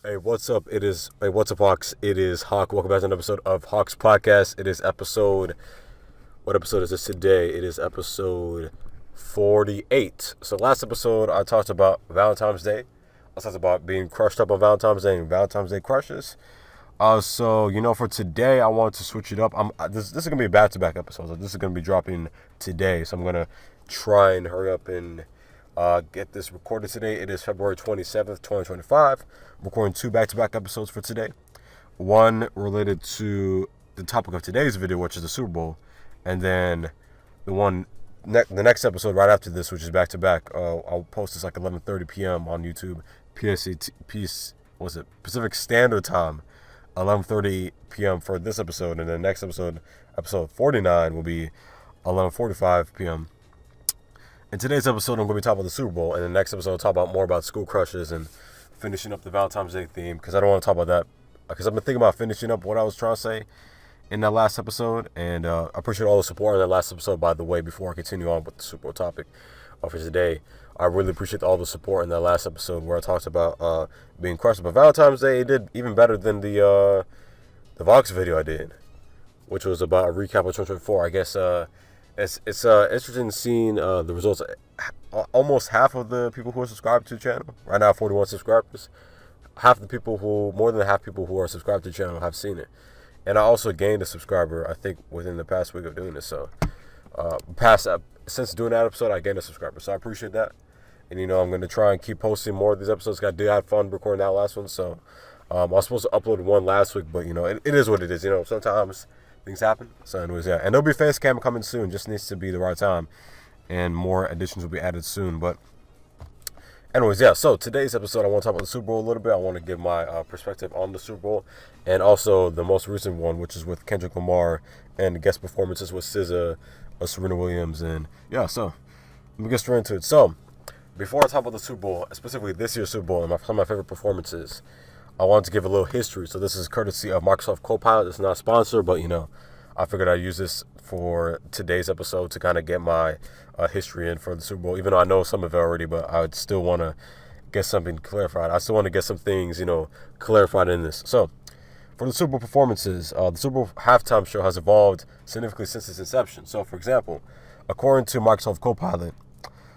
Hey, what's up? What's up, Hawks? It is Hawk. Welcome back to an episode of Hawk's Podcast. What episode is this today? It is episode 48. So last episode, I talked about Valentine's Day. I talked about being crushed up on Valentine's Day and Valentine's Day crushes. For today, I wanted to switch it up. This is going to be back-to-back episodes. This is going to be dropping today. So I'm going to try and hurry up and get this recorded today. It is February 27th, 2025. I'm recording two back-to-back episodes for today. One related to the topic of today's video, which is the Super Bowl. And then the next episode right after this, which is back-to-back, I'll post this like 11:30 p.m. on YouTube. Pacific Standard Time, 11:30 p.m. for this episode. And then next episode 49, will be 11:45 p.m. In today's episode, I'm going to be talking about the Super Bowl, and the next episode, I'll talk about more about school crushes and finishing up the Valentine's Day theme, because I don't want to talk about that, because I've been thinking about finishing up what I was trying to say in that last episode, and I appreciate all the support in that last episode, by the way, before I continue on with the Super Bowl topic for today. I really appreciate all the support in that last episode where I talked about being crushed up on Valentine's Day. It did even better than the Vox video I did, which was about a recap of 2024. I guess it's interesting seeing the results. Almost half of the people who are subscribed to the channel right now, 41 subscribers. More than half people who are subscribed to the channel have seen it, and I also gained a subscriber, I think, within the past week of doing this. So, since doing that episode, I gained a subscriber. So I appreciate that, and I'm going to try and keep posting more of these episodes. I did have fun recording that last one. So I was supposed to upload one last week, but it is what it is. Sometimes things happen. So anyways, yeah. And there'll be face cam coming soon. Just needs to be the right time. And more additions will be added soon. But anyways, yeah. So today's episode, I want to talk about the Super Bowl a little bit. I want to give my perspective on the Super Bowl. And also the most recent one, which is with Kendrick Lamar and guest performances with SZA, Serena Williams. And yeah, so let me get straight into it. So before I talk about the Super Bowl, specifically this year's Super Bowl and some of my favorite performances, I wanted to give a little history. So this is courtesy of Microsoft Copilot. It's not a sponsor, but I figured I'd use this for today's episode to kind of get my history in for the Super Bowl. Even though I know some of it already, but I would still want to get something clarified. I still want to get some things, clarified in this. So for the Super Bowl performances, the Super Bowl halftime show has evolved significantly since its inception. So for example, according to Microsoft Copilot,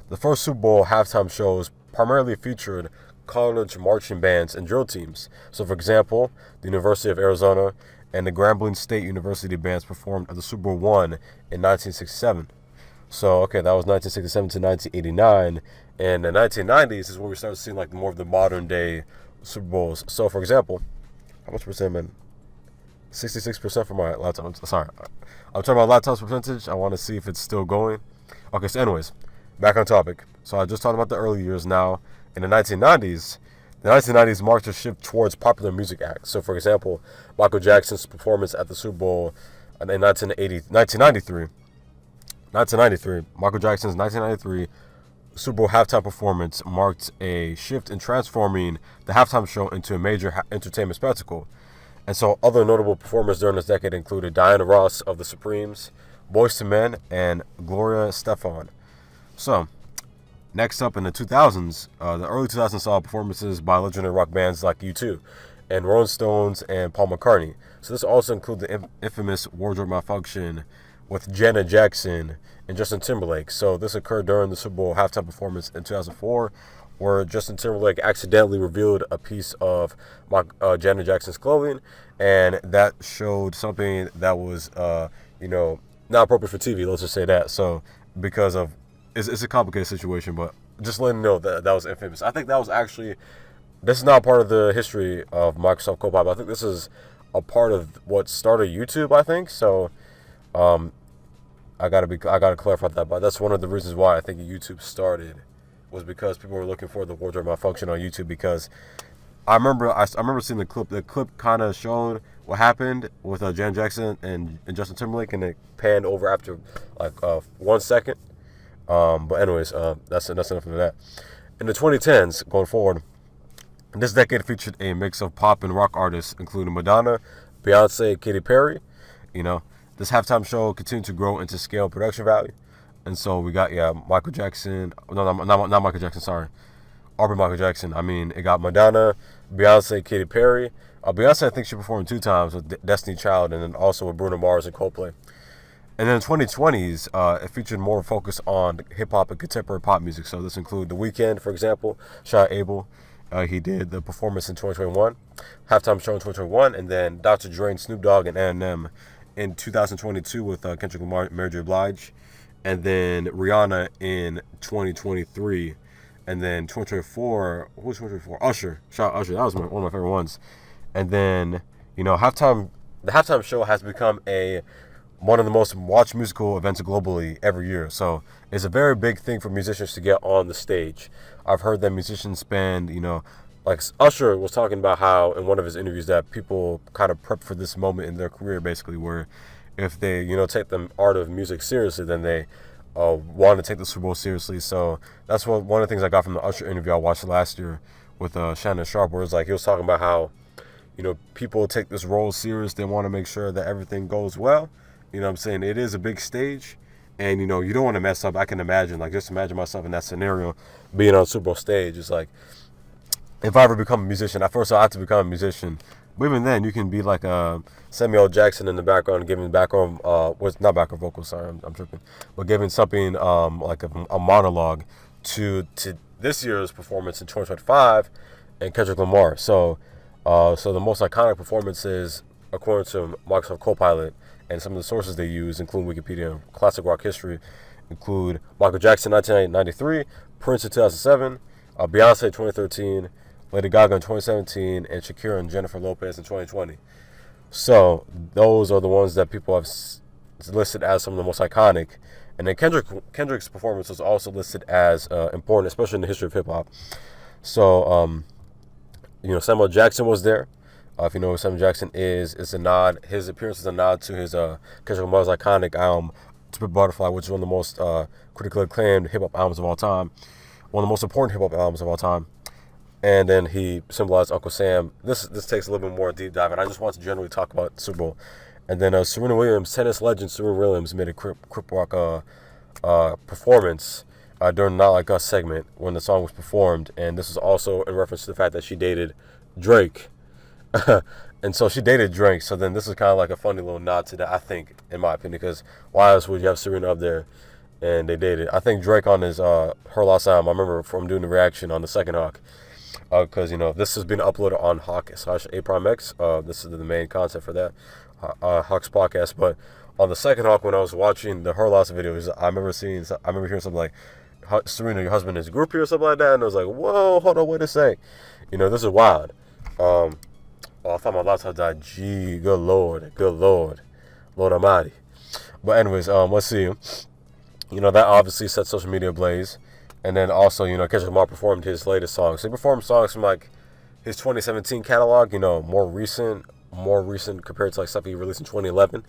the first Super Bowl halftime shows primarily featured college marching bands and drill teams. So for example, the University of Arizona and the Grambling State University bands performed at the Super Bowl I in 1967. So that was 1967 to 1989, and the 1990s is where we started seeing like more of the modern day Super Bowls. So for example, how much percent, man? 66% for my laptop. I'm talking about laptop's percentage. I want to see if it's still going. Okay, so anyways, back on topic. So I just talked about the early years now. In the 1990s marked a shift towards popular music acts. So, for example, Michael Jackson's performance at the Super Bowl in 1993. Michael Jackson's 1993 Super Bowl halftime performance marked a shift in transforming the halftime show into a major entertainment spectacle. And so other notable performers during this decade included Diana Ross of the Supremes, Boyz II Men, and Gloria Estefan. So, next up in the 2000s, the early 2000s saw performances by legendary rock bands like U2 and Rolling Stones and Paul McCartney. So this also includes the infamous wardrobe malfunction with Janet Jackson and Justin Timberlake. So this occurred during the Super Bowl halftime performance in 2004, where Justin Timberlake accidentally revealed a piece of Janet Jackson's clothing, and that showed something that was, not appropriate for TV. Let's just say that. So because of it's a complicated situation, but just letting you know that was infamous. I think this is not part of the history of Microsoft Copilot. I think this is a part of what started YouTube, I think. So, I gotta clarify that. But that's one of the reasons why I think YouTube started, was because people were looking for the wardrobe malfunction on YouTube. Because I remember seeing the clip. The clip kind of showed what happened with Janet Jackson and Justin Timberlake, and it panned over after like 1 second. But anyways, that's enough of that. In the 2010s, going forward, this decade featured a mix of pop and rock artists, including Madonna, Beyonce, Katy Perry. This halftime show continued to grow into scale and production value. And so we got, Michael Jackson. No, not Michael Jackson, sorry. Aubrey Michael Jackson. I mean, it got Madonna, Beyonce, Katy Perry. Beyonce, I think she performed 2 times with Destiny Child and then also with Bruno Mars and Coldplay. And then in the 2020s, it featured more focus on hip hop and contemporary pop music. So this included The Weeknd, for example, Sha Abel. He did the performance in 2021, halftime show in 2021, and then Dr. Dre and Snoop Dogg and Eminem in 2022 with Kendrick Lamar, Mary J. Blige, and then Rihanna in 2023, and then 2024. Who was 2024? Usher, shout out Usher. That was one of my favorite ones. And then the halftime show has become one of the most watched musical events globally every year. So it's a very big thing for musicians to get on the stage. I've heard that musicians spend, like Usher was talking about how in one of his interviews that people kind of prep for this moment in their career, basically, where if they, take the art of music seriously, then they want to take the Super Bowl seriously. So that's one of the things I got from the Usher interview I watched last year with Shannon Sharpe, where it's like he was talking about how, people take this role serious. They want to make sure that everything goes well. You know what I'm saying? It is a big stage, and, you don't want to mess up. I can imagine, just imagine myself in that scenario, being on a Super Bowl stage. It's like, if I ever become a musician, at first I have to become a musician. But even then, you can be like Samuel Jackson in the background, giving background, not background vocals, sorry, I'm tripping, but giving something like a monologue to this year's performance in 2025 and Kendrick Lamar. So the most iconic performances, according to Microsoft Copilot, and some of the sources they use, including Wikipedia and classic rock history, include Michael Jackson 1993, Prince in 2007, Beyonce in 2013, Lady Gaga in 2017, and Shakira and Jennifer Lopez in 2020. So those are the ones that people have listed as some of the most iconic. And then Kendrick's performance was also listed as important, especially in the history of hip hop. So Samuel Jackson was there. If you know what Samuel Jackson is, it's a nod. His appearance is a nod to his Kendrick Lamar's iconic album, To Pimp a Butterfly, which is one of the most critically acclaimed hip hop albums of all time, one of the most important hip hop albums of all time. And then he symbolized Uncle Sam. This takes a little bit more deep dive, and I just want to generally talk about the Super Bowl. And then Serena Williams, tennis legend Serena Williams, made a Crip Walk performance during Not Like Us segment when the song was performed, and this is also in reference to the fact that she dated Drake. And so she dated Drake, so then this is kind of like a funny little nod to that, I think, in my opinion, because why else would you have Serena up there and they dated? I think Drake on his Her Lost album, I remember from doing the reaction on the second Hawk, because this has been uploaded on Hawk/A-Prime-X. This is the main content for that Hawk's podcast. But on the second Hawk, when I was watching the Her Lost videos, I remember hearing something like, Serena, your husband is a groupie or something like that, and I was like, whoa, hold on, wait a sec, this is wild. I thought my laptop died. Gee, good Lord, Lord Almighty. But anyways, let's see. That obviously set social media ablaze. And then also, Kendrick Lamar performed his latest songs. So he performed songs from like his 2017 catalog, more recent compared to like stuff he released in 2011,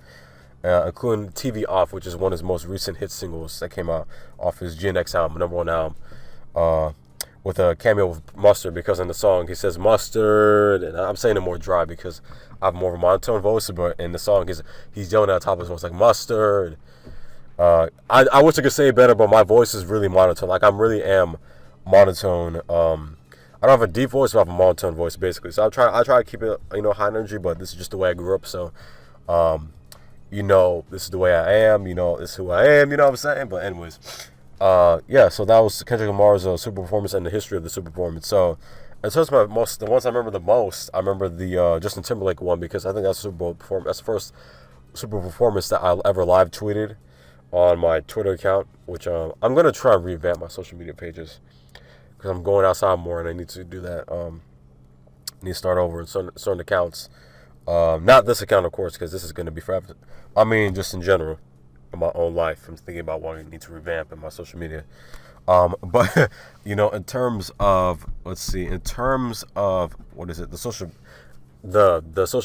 including TV Off, which is one of his most recent hit singles that came out off his GNX album, #1 album, with a cameo of Mustard, because in the song he says mustard, and I'm saying it more dry because I have more of a monotone voice, but in the song he's yelling at the top of his voice like mustard. I wish I could say it better, but my voice is really monotone. Like I really am monotone. I don't have a deep voice, but I have a monotone voice basically. So I try to keep it high energy, but this is just the way I grew up. So this is the way I am. This is who I am. You know what I'm saying? But anyways. So that was Kendrick Lamar's Super performance and the history of the Super performance. So, in terms of the ones I remember the most, I remember the Justin Timberlake one, because I think that's Super Bowl performance. That's the first Super performance that I ever live tweeted on my Twitter account, which I'm gonna try and revamp my social media pages because I'm going outside more and I need to do that. I need to start over in certain accounts. Not this account, of course, because this is gonna be forever. I mean, just in general. In my own life, I'm thinking about what I need to revamp in my social media. But in terms of what is it? The social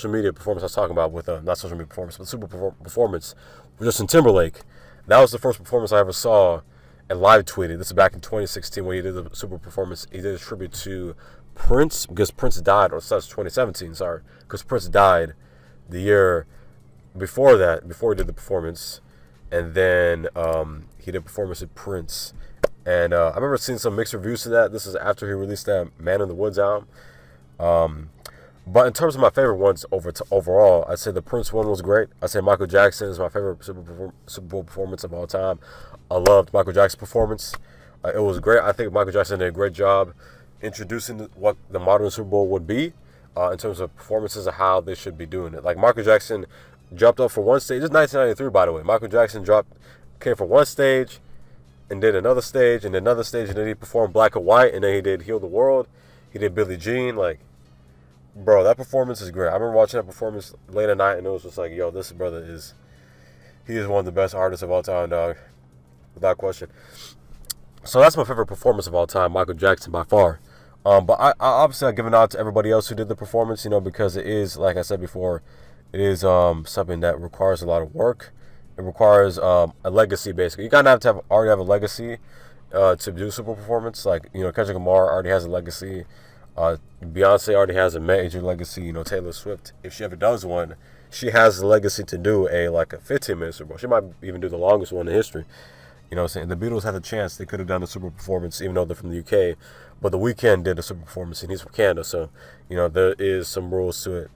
media performance I was talking about with not social media performance, but Super performance with Justin Timberlake. That was the first performance I ever saw and live tweeted. This is back in 2016 when he did the Super performance. He did a tribute to Prince because Prince died, or that's 2017. Sorry, because Prince died the year before that. Before he did the performance. And then he did a performance with Prince. And I remember seeing some mixed reviews to that. This is after he released that Man in the Woods album. But in terms of my favorite ones overall, I'd say the Prince one was great. I'd say Michael Jackson is my favorite Super Bowl performance of all time. I loved Michael Jackson's performance. It was great. I think Michael Jackson did a great job introducing what the modern Super Bowl would be in terms of performances and how they should be doing it. Like Michael Jackson jumped up for one stage. This is 1993, by the way. Michael Jackson came for one stage and did another stage and another stage, and then he performed Black and White, and then he did Heal the World. He did Billie Jean. Like, bro, that performance is great. I remember watching that performance late at night, and it was just like, yo, this brother he is one of the best artists of all time, dog, without question. So that's my favorite performance of all time, Michael Jackson by far. But I obviously I've given out to everybody else who did the performance, because it is, like I said before, it is something that requires a lot of work. It requires a legacy, basically. You kind of have to already have a legacy to do super performance. Like, Kendrick Lamar already has a legacy. Beyonce already has a major legacy. Taylor Swift, if she ever does one, she has the legacy to do a 15-minute Super Bowl. She might even do the longest one in history. You know what I'm saying? The Beatles had a chance. They could have done a super performance, even though they're from the UK. But The Weeknd did a super performance, and he's from Canada. So, there is some rules to it.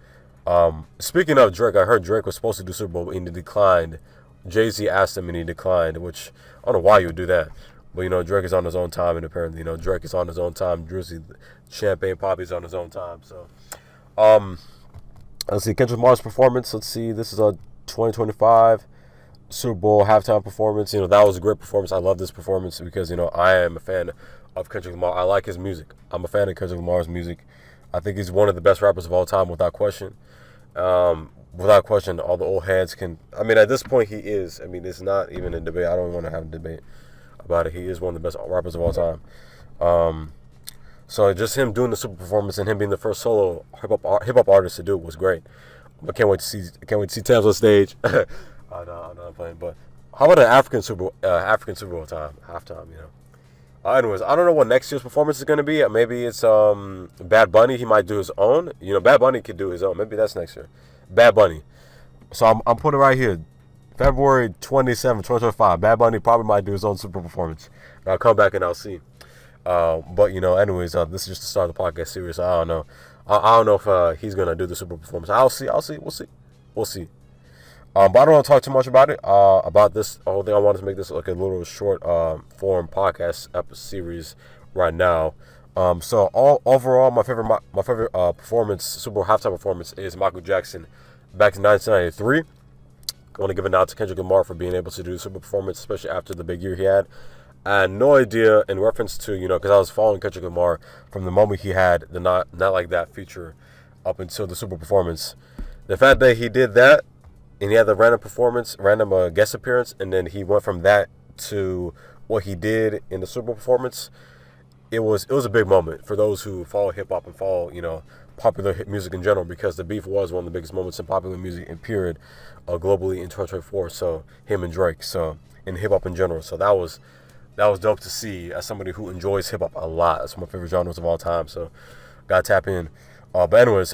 Speaking of Drake, I heard Drake was supposed to do Super Bowl, and he declined. Jay-Z asked him, and he declined, which I don't know why you would do that. But, Drake is on his own time, and apparently, Drake is on his own time. Drizzy, Champagne Poppy's on his own time. So, let's see, Kendrick Lamar's performance. Let's see, this is a 2025 Super Bowl halftime performance. That was a great performance. I love this performance because, I am a fan of Kendrick Lamar. I like his music. I'm a fan of Kendrick Lamar's music. I think he's one of the best rappers of all time, without question. Without question, all the old heads can... at this point, he is. It's not even a debate. I don't want to have a debate about it. He is one of the best rappers of all time. So just him doing the super performance and him being the first solo hip hop artist to do it was great. I can't wait to see Tams on stage. I know I'm playing, but how about an African Super Bowl halftime? Anyways, I don't know what next year's performance is going to be. Maybe it's Bad Bunny. He might do his own. Bad Bunny could do his own. Maybe that's next year. Bad Bunny. So I'm putting it right here, February 27, 2025. Bad Bunny probably might do his own super performance. And I'll come back and I'll see. But anyways, this is just the start of the podcast series. So I don't know. I don't know if he's gonna do the super performance. I'll see. We'll see. But I don't want to talk too much about it. About this whole thing, I wanted to make this like a little short form podcast series right now. So overall, my favorite performance, Super Bowl halftime performance, is Michael Jackson back in 1993. I want to give a nod to Kendrick Lamar for being able to do the super performance, especially after the big year he had. I had no idea, in reference to, because I was following Kendrick Lamar from the moment he had the Not Like That feature up until the super performance. The fact that he did that, and he had the random guest appearance, and then he went from that to what he did in the Super Bowl performance. It was a big moment for those who follow hip hop and follow popular hip music in general, because the beef was one of the biggest moments in popular music in period globally in 2024. So him and Drake, so in hip hop in general. So that was dope to see as somebody who enjoys hip hop a lot. That's one of my favorite genres of all time. So gotta tap in. But anyways,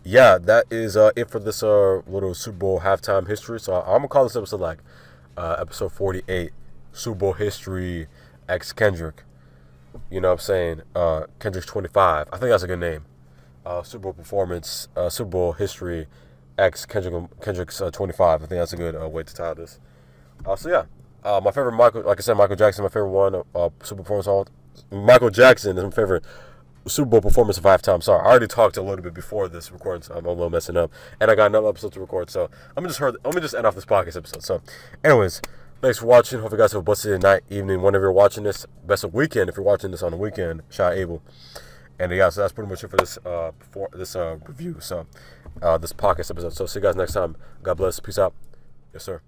yeah, that is it for this little Super Bowl halftime history. So I'm gonna call this episode episode 48, Super Bowl history X Kendrick. You know what I'm saying? Kendrick's 25. I think that's a good name. Super Bowl performance, Super Bowl history X Kendrick's 25. I think that's a good way to title this. So yeah, my favorite Michael Jackson, my favorite one. Super performance. Michael Jackson is my favorite Super Bowl performance of halftime. Sorry, I already talked a little bit before this recording, so I'm a little messing up, and I got another episode to record. So let me just end off this podcast episode. So, anyways, thanks for watching. Hope you guys have a blessed night, evening, whenever you're watching this. Best of weekend if you're watching this on the weekend. Shout out Abel. And yeah, so that's pretty much it for this review. So this podcast episode. So see you guys next time. God bless. Peace out. Yes, sir.